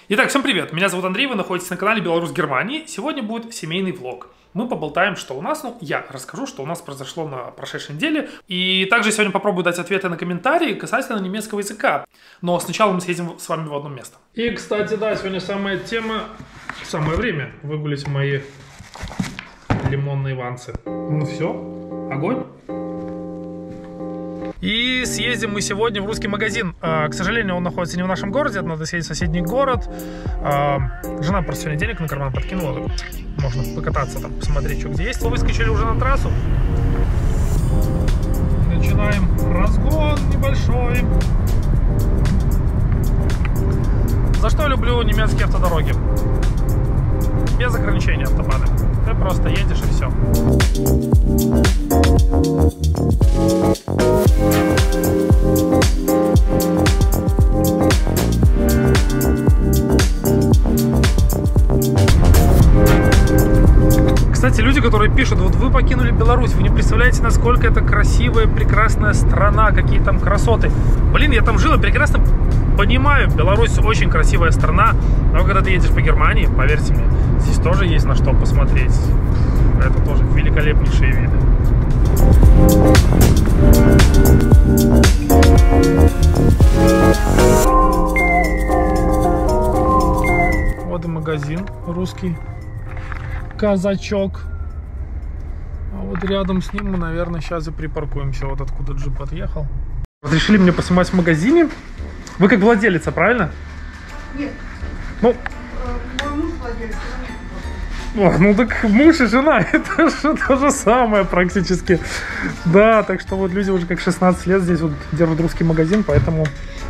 Итак, всем привет! Меня зовут Андрей, вы находитесь на канале Беларусь Германии. Сегодня будет семейный влог. Мы поболтаем, что у нас, я расскажу, что у нас произошло на прошедшей неделе. И также сегодня попробую дать ответы на комментарии касательно немецкого языка. Но сначала мы съездим с вами в одно место. И, кстати, да, сегодня самая тема, самое время выгулить мои лимонные ванцы. Ну все, огонь. И съездим мы сегодня в русский магазин. К сожалению, он находится не в нашем городе, надо съездить в соседний город. Жена просто сегодня денег на карман подкинула. Можно покататься там, посмотреть, что где есть. Мы выскочили уже на трассу. Начинаем разгон небольшой. За что люблю немецкие автодороги? Без ограничений автобаны. Ты просто едешь и все. Кстати, люди, которые пишут, вот вы покинули Беларусь, вы не представляете, насколько это красивая, прекрасная страна, какие там красоты. Блин, я там жил и прекрасно понимаю, Беларусь очень красивая страна, но когда ты едешь по Германии, поверьте мне, здесь тоже есть на что посмотреть. Это тоже великолепнейшие виды. Вот и магазин русский. Казачок. А вот рядом с ним мы, наверное, сейчас и припаркуемся. Вот откуда джип отъехал. Разрешили мне поснимать в магазине. Вы как владелица, правильно? Нет. Ну, мой муж владелец. Ну так муж и жена, это же то же самое практически. Да, так что вот люди уже как 16 лет здесь вот держат русский магазин, поэтому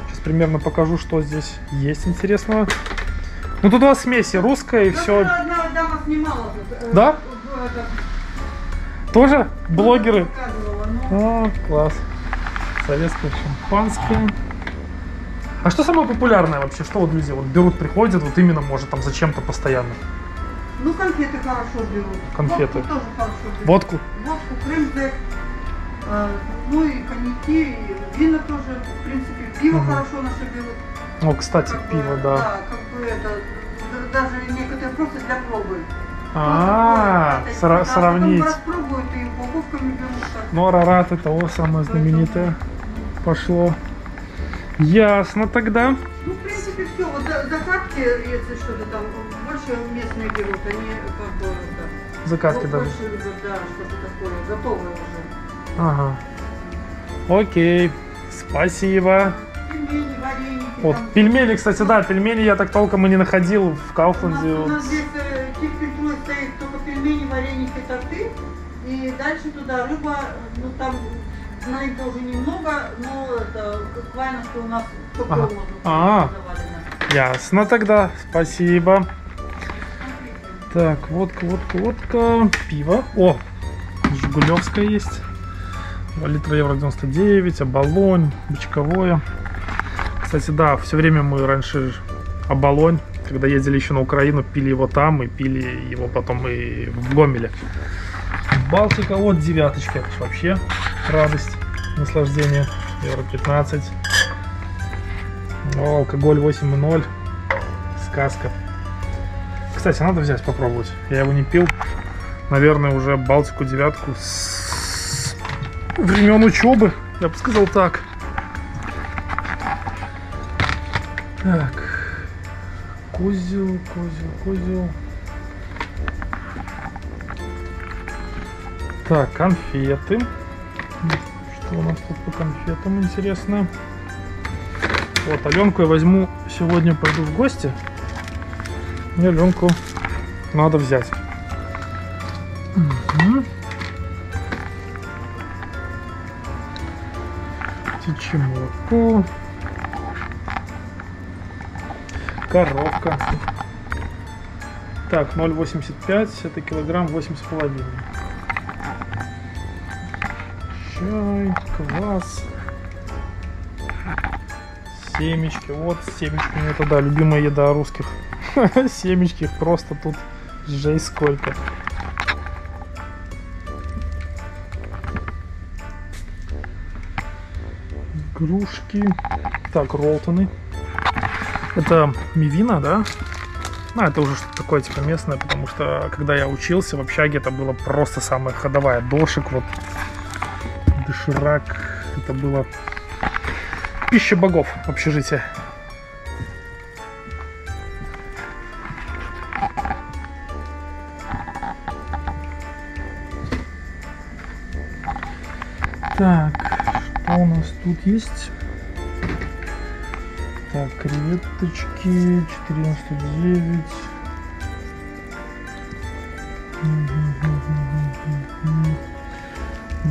сейчас примерно покажу, что здесь есть интересного. Ну тут у вас смеси русская и все. Одна дама снимала тут. Да? Тоже блогеры? Ну. А, класс. Советское шампанское. А что самое популярное вообще? Что вот люди вот берут, приходят, вот именно, может, там зачем-то постоянно? Ну, конфеты хорошо берут. Конфеты. Водку тоже хорошо берут. Водку? Водку, крем-дек. Ну и коньяки, и вина тоже, в принципе. Пиво хорошо наши берут. О, кстати, как пиво, бы, да. Да, как бы это, даже некоторые просто для пробы. Сравнить. Потом распробуют и упаковками берут. Ну, Арарат это самое знаменитое пошло. Ясно тогда. Ну, в принципе, все. Вот закатки, если что-то там, больше местные берут, они как бы, да. Закатки даже. Больше любят, да, что-то такое, готовое уже. Ага. Окей. Спасибо. Пельмени, вареники. Вот, там. пельмени, кстати, да, пельмени я так толком и не находил в Кауфланде. У нас здесь тип-фильтрует стоит только пельмени, вареники, торты. И дальше туда рыба, ну там, знаете, уже немного, но это буквально, что у нас только воздух завалено. Ясно тогда, спасибо. Так, водка. Пиво. О, Жигулевское есть. 2 литра евро 99, Оболонь, бочковое. Кстати, да, все время мы раньше Оболонь, когда ездили еще на Украину, пили его там и пили его потом и в Гомеле. Балтика, вот девяточка, это ж вообще радость, наслаждение. Евро 15. О, алкоголь 8,0. Сказка. Кстати, надо взять попробовать. Я его не пил. Наверное, уже Балтику девятку с времен учебы. Я бы сказал так. Так. Козел. Так, конфеты. Что у нас тут по конфетам интересно? Вот, Аленку я возьму, сегодня пойду в гости. Мне Аленку надо взять. Угу. Птичье молоко. Коровка. Так, 0,85, это килограмм 8,5. Чай, квас. Семечки. Вот с семечками. Это, да, любимая еда русских. Семечки, их просто тут жесть сколько. Грушки. Так, ролтоны. Это мивина, да? Ну, это уже что-то такое типа местное, потому что когда я учился в общаге, это было просто самая ходовая. Дошик, вот, доширак. Это было пища богов в общежитии. Так, что у нас тут есть? Так, креветочки 4,99.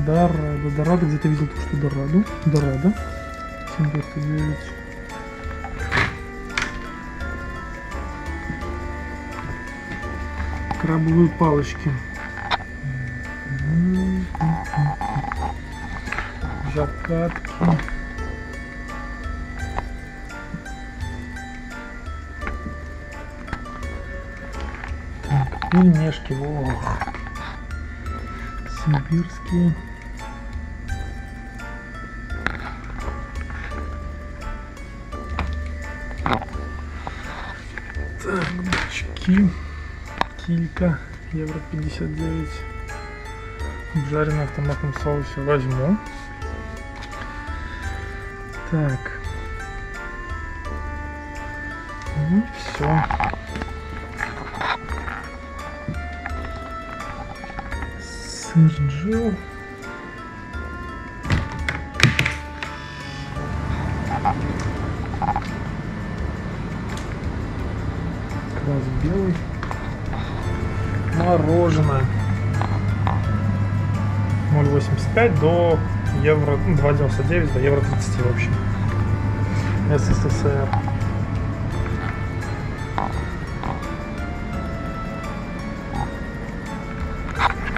Дорадо, где-то видел то, что Дорадо 7,99. Крабовые палочки. Закатки. Так, пельмешки. Ох. Сибирские. Так, бычки. Килька. Евро 59. Обжаренное в томатном соусе возьму. Так. Ну, все. Сыр Джил. Квас белый. Мороженое. 0,85 до евро, 2,99 до евро 30 в общем. СССР.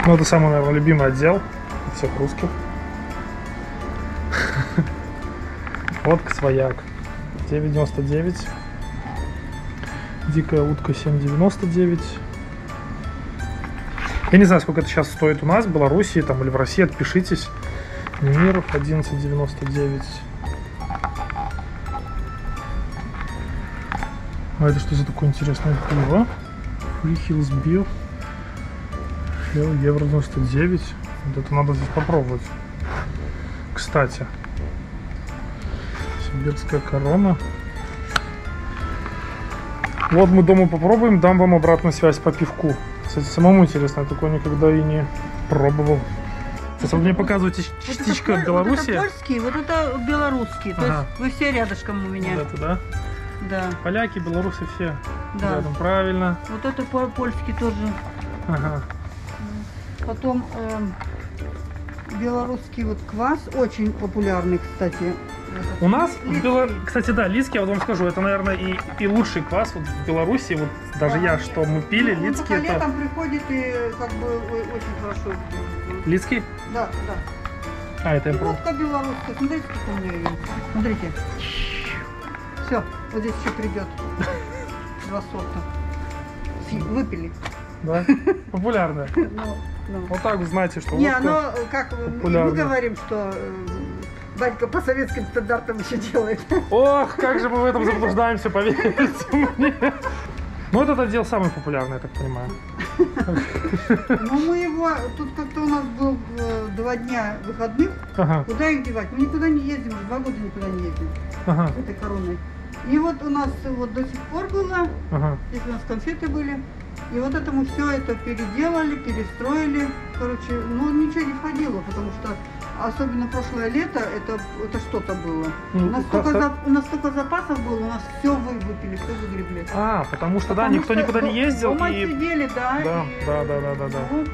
Ну, это самый, наверное, любимый отдел всех русских. Водка свояк 9,99. Дикая утка 7,99. Я не знаю, сколько это сейчас стоит у нас в Беларуси там, или в России, отпишитесь. Немиров 11,99. А это что за такое интересное пиво? Free Hills Beer. Евро 99. Вот это надо здесь попробовать. Кстати. Сибирская корона. Вот мы дома попробуем, дам вам обратную связь по пивку. Кстати, самому интересно, я такое никогда и не пробовал. Сейчас вы мне показываете частичка Беларуси. Вот это польский, вот это белорусский. То есть вы все рядышком у меня. Вот это, да? Да. Поляки, белорусы все Да. рядом, правильно. Вот это польский тоже. Ага. Потом белорусский вот квас, очень популярный, кстати. У нас, кстати, да, лидский, я вот вам скажу, это, наверное, и лучший квас вот в Беларуси. Вот даже я, что мы пили, Ну, лидский это... летом приходит и как бы очень хорошо. Лидский? Да, да. А, это я пробовал. Водка белорусская, смотрите, как у меня ее. Смотрите. Все, вот здесь еще придет. 2 сорта. Выпили. Да? Популярная. Ну. Вот так вы знаете, что Не, водка ну как мы популярна. говорим, что батька по советским стандартам еще делает. Ох, как же мы в этом заблуждаемся, поверьте мне. Ну, этот отдел самый популярный, я так понимаю. Ну, мы его, тут как-то у нас был 2 дня выходных, Ага, куда их девать? Мы никуда не ездим, 2 года никуда не ездим ага, с этой короной. И вот у нас вот до сих пор было, ага. здесь у нас конфеты были, и вот это мы все это переделали, перестроили, короче, ну ничего не входило, потому что особенно прошлое лето, это что-то было. Ну, У нас столько запасов было, у нас все выпили, все выгребли. А, потому что, да, никто никуда не ездил. Дома И... сидели, да. Да, и, да. ну, и,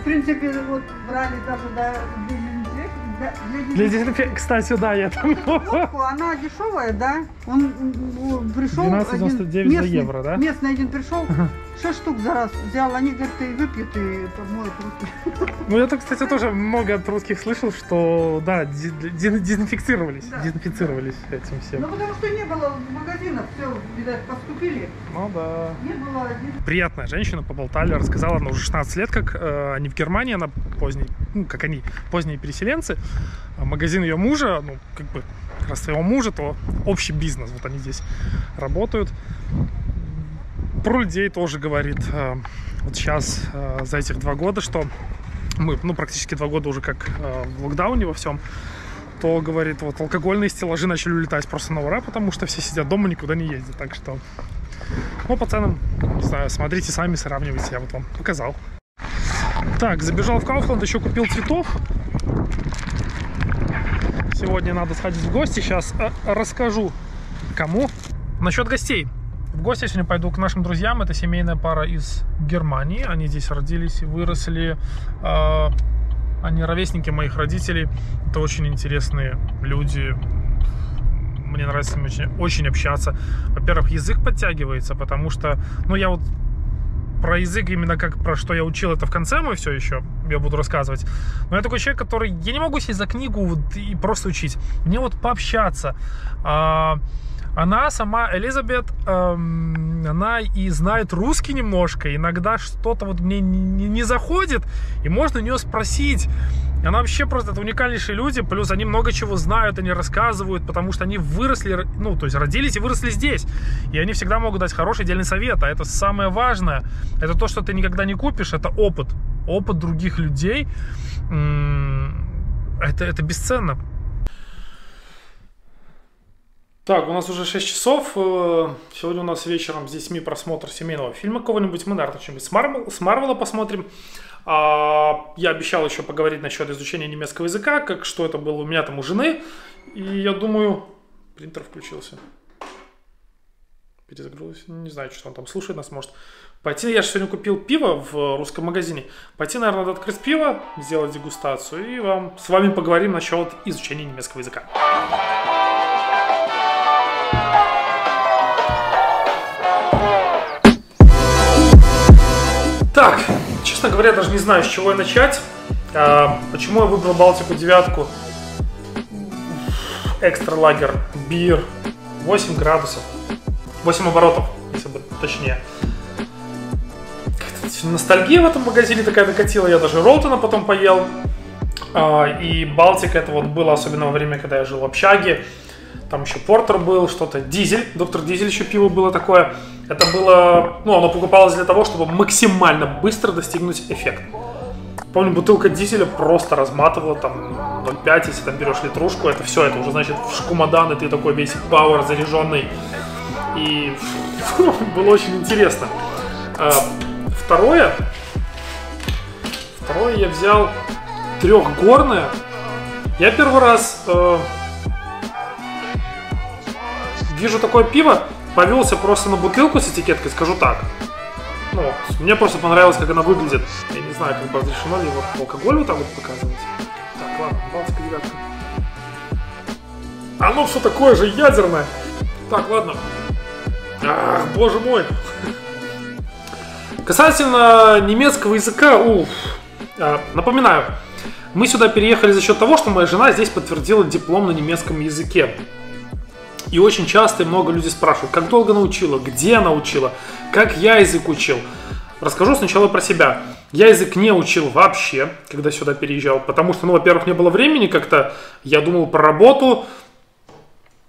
в принципе, вот брали даже Для дезинфекции, кстати, да, я там... водку, она дешевая, да. Он пришел 12,99 за евро, да? Местный один пришел, 6 штук за раз взял, они, говорят, и выпьют, и помоют руки. Ну, я, кстати, тоже много от русских слышал, что, да, дезинфицировались, Да. дезинфицировались этим всем. Ну, потому что не было в магазинах, все, видать, поскупили. Ну, да. Не было. Приятная женщина, поболтали, рассказала, она уже 16 лет, как они в Германии, она поздний, ну, как они, поздние переселенцы. А магазин ее мужа, ну, как бы, как раз своего мужа, то общий бизнес. Вот они здесь работают. Про людей тоже говорит вот сейчас за этих 2 года, что мы, ну, практически 2 года уже как в локдауне во всем, то, говорит, вот алкогольные стеллажи начали улетать просто на ура, потому что все сидят дома, никуда не ездят. Так что, ну, по ценам, не знаю, смотрите сами, сравнивайте, я вот вам показал. Так, забежал в Kaufland, еще купил цветов. Сегодня надо сходить в гости, сейчас расскажу, кому. Насчет гостей. В гости я сегодня пойду к нашим друзьям. Это семейная пара из Германии. Они здесь родились, выросли. Они ровесники моих родителей. Это очень интересные люди. Мне нравится с ними очень общаться. Во-первых, язык подтягивается, потому что, ну, я вот про язык именно как про что я учил, это в конце мы все еще, я буду рассказывать. Но я такой человек, который, я не могу сесть за книгу вот и просто учить. Мне вот пообщаться. Она сама, Элизабет, она и знает русский немножко. Иногда что-то вот мне не заходит, и можно у нее спросить. Она вообще просто, это уникальнейшие люди. Плюс они много чего знают, они рассказывают, потому что они выросли, ну, то есть родились и выросли здесь. И они всегда могут дать хороший, дельный совет. А это самое важное. Это то, что ты никогда не купишь, это опыт. Опыт других людей. Это бесценно. Так, у нас уже 6 часов. Сегодня у нас вечером с детьми просмотр семейного фильма какого-нибудь. Мы, наверное, что-нибудь с Марвела посмотрим. Я обещал еще поговорить насчет изучения немецкого языка, как что это было у меня там у жены. И я думаю... Принтер включился. Перезагрузился. Не знаю, что он там слушает нас, может. Пойти, я же сегодня купил пиво в русском магазине. Пойти, наверное, надо открыть пиво, сделать дегустацию. И с вами поговорим насчет изучения немецкого языка. Так, честно говоря, даже не знаю, с чего я начать. Почему я выбрал Балтику 9? Экстра лагер, бир, 8 градусов, 8 оборотов, если быть точнее. Ностальгия в этом магазине такая накатила, я даже Ролтона потом поел. И Балтика, это вот было особенно во время, когда я жил в общаге. Там еще Портер был, что-то Дизель, доктор Дизель еще пиво было такое. Это было, ну, оно покупалось для того, чтобы максимально быстро достигнуть эффект. Помню, бутылка Дизеля просто разматывала там 0,5, если там берешь литрушку, это все, это уже значит в шкумадан, и ты такой весь пауэр заряженный. И было очень интересно. Второе я взял трехгорное. Я первый раз вижу такое пиво, повелся просто на бутылку с этикеткой, скажу так. Ну, мне просто понравилось, как она выглядит. Я не знаю, как бы разрешено ли вот алкоголь вот так вот показывать. Так, ладно, Балтика 9. Оно все такое же ядерное. Так, ладно. Ах, боже мой. Касательно немецкого языка, напоминаю, мы сюда переехали за счет того, что моя жена здесь подтвердила диплом на немецком языке. И очень часто и много людей спрашивают, как долго научила, где научила, как я язык учил. Расскажу сначала про себя. Я язык не учил вообще, когда сюда переезжал, потому что, ну, во-первых, не было времени как-то, я думал про работу,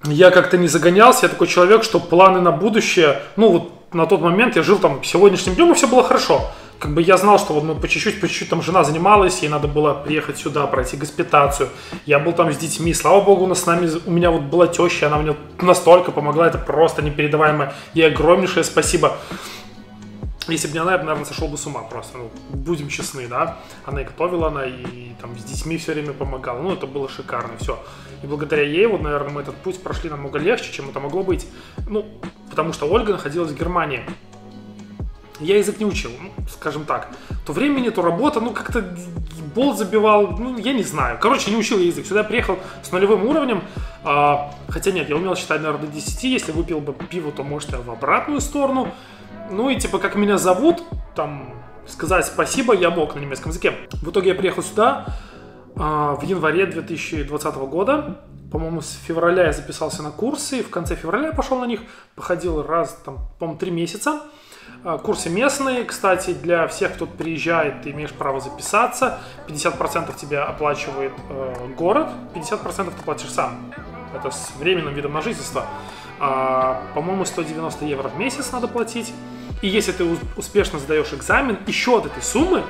я как-то не загонялся, я такой человек, что планы на будущее, ну, вот на тот момент я жил там сегодняшним днем, и все было хорошо. Как бы я знал, что вот мы по чуть-чуть там жена занималась, ей надо было приехать сюда, пройти госпитацию. Я был там с детьми, слава богу, у меня вот была теща, она мне настолько помогла, это просто непередаваемое. Ей огромнейшее спасибо. Если бы не она, я бы, наверное, сошел бы с ума просто, ну, будем честны, да. Она и готовила, она и там с детьми все время помогала, ну, это было шикарно, все. И благодаря ей, вот, наверное, мы этот путь прошли намного легче, чем это могло быть. Ну, потому что Ольга находилась в Германии. Я язык не учил, ну, скажем так. То времени, то работа, ну, как-то болт забивал, ну, я не знаю. Короче, не учил я язык. Сюда я приехал с нулевым уровнем. Хотя нет, я умел считать, наверное, до 10. Если выпил бы пиво, то, может, я в обратную сторону. Ну, и типа, как меня зовут, там, сказать спасибо я мог на немецком языке. В итоге я приехал сюда в январе 2020 года. По-моему, с февраля я записался на курсы. В конце февраля я пошел на них. Походил раз, там, по-моему, 3 месяца. Курсы местные, кстати, для всех, кто приезжает, ты имеешь право записаться. 50% тебе оплачивает город, 50% ты платишь сам. это с временным видом на жительство, по-моему, 190 евро в месяц надо платить. И если ты успешно сдаешь экзамен, еще от этой суммы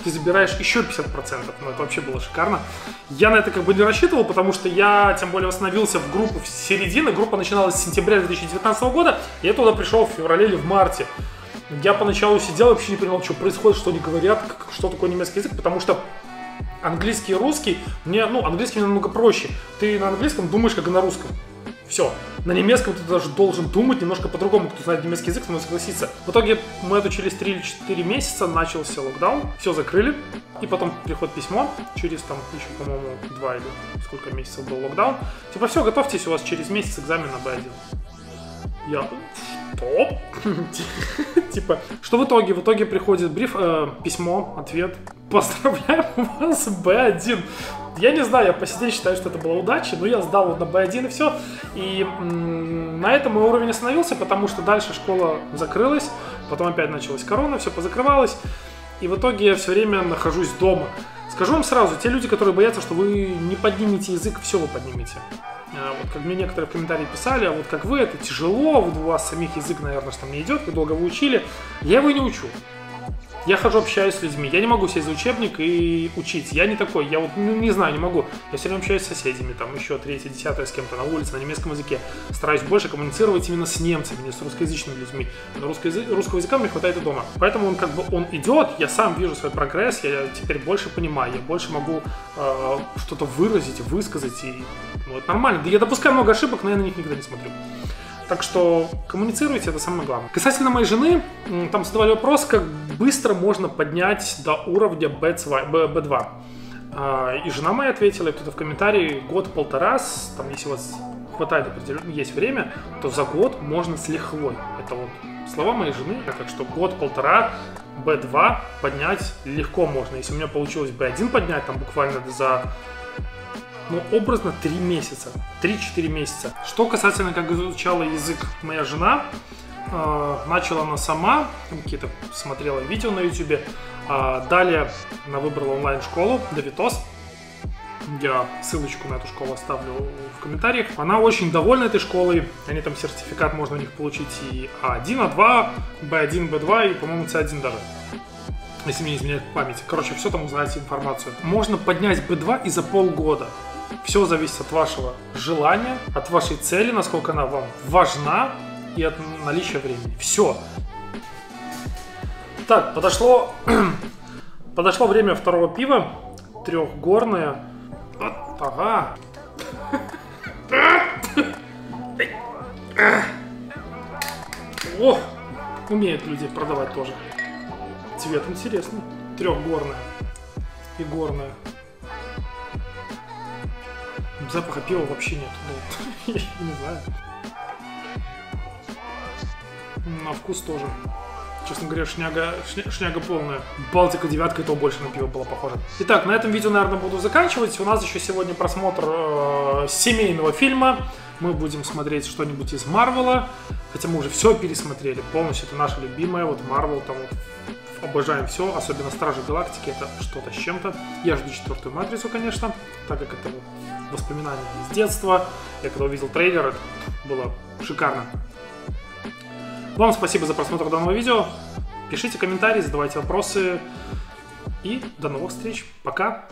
ты забираешь еще 50%. Ну, это вообще было шикарно. Я на это как бы не рассчитывал, потому что я, тем более, восстановился в группу в середине. Группа начиналась с сентября 2019 года. И я туда пришел в феврале или в марте. Я поначалу сидел, вообще не понимал, что происходит, что они говорят, что такое немецкий язык, потому что английский и русский, английский намного проще. Ты на английском думаешь, как и на русском. Все. На немецком ты даже должен думать немножко по-другому. Кто знает немецкий язык, со мной согласится. В итоге мы отучились 3 или 4 месяца, начался локдаун, все закрыли. И потом приходит письмо, через там еще, по-моему, 2 или сколько месяцев был локдаун. Типа, все, готовьтесь, у вас через месяц экзамен на B1. Я... Что? Типа, что в итоге? В итоге приходит письмо, ответ. Поздравляем вас, B1. Я не знаю, я по себе считаю, что это была удача, но я сдал вот на B1 и все. И на этом мой уровень остановился, потому что дальше школа закрылась, потом опять началась корона, все позакрывалось. И в итоге я все время нахожусь дома. Скажу вам сразу, те люди, которые боятся, что вы не поднимете язык, все вы поднимете. Вот как мне некоторые в комментарии писали, а вот как вы, это тяжело, вот у вас самих язык, наверное, что не идет, как долго вы учили. Я его не учу. Я хожу, общаюсь с людьми. Я не могу сесть за учебник и учить. Я не такой. Я вот не знаю, не могу. Я все время общаюсь с соседями, там еще 3-е, 10-е с кем-то на улице, на немецком языке. Стараюсь больше коммуницировать именно с немцами, не с русскоязычными людьми. Но русского языка мне хватает и дома. Поэтому он идет, я сам вижу свой прогресс, я теперь больше понимаю, я больше могу что-то выразить, высказать. И, это нормально. Да я допускаю много ошибок, но я на них никогда не смотрю. Так что коммуницируйте, это самое главное. Касательно моей жены, там задавали вопрос, как быстро можно поднять до уровня B2. И жена моя ответила, и кто-то в комментарии, год-полтора, там, если у вас хватает определенно, есть время, то за год можно с лихвой. Это вот слова моей жены, так что год-полтора B2 поднять легко можно. Если у меня получилось B1 поднять, там буквально за... образно 3 месяца, 3-4 месяца. Что касательно, как изучала язык моя жена, начала она сама, какие-то смотрела видео на YouTube, далее она выбрала онлайн-школу Давитос. Я ссылочку на эту школу оставлю в комментариях. Она очень довольна этой школой, они там сертификат можно у них получить и А1, А2, B1, B2 и, по-моему, C1 даже. Если мне не изменяет память. Короче, все там узнаете информацию. Можно поднять B2 и за полгода. Все зависит от вашего желания, от вашей цели, насколько она вам важна и от наличия времени. Все. Так, подошло время второго пива. Трехгорное. Ага. О, умеют люди продавать тоже. Цвет интересный. Трехгорное и горное. Запаха пива вообще нет. Я не знаю. На вкус тоже. Честно говоря, шняга полная. Балтика 9, это больше на пиво было похоже. Итак, на этом видео, наверное, буду заканчивать. У нас еще сегодня просмотр семейного фильма. Мы будем смотреть что-нибудь из Марвела. Хотя мы уже все пересмотрели полностью. Это наша любимая. Вот Марвел, там вот обожаем все. Особенно Стражи Галактики. Это что-то с чем-то. Я жду 4-ю Матрицу, конечно. Так как это вот воспоминания из детства. Я когда увидел трейлер, это было шикарно. Вам спасибо за просмотр данного видео. Пишите комментарии, задавайте вопросы. И до новых встреч. Пока.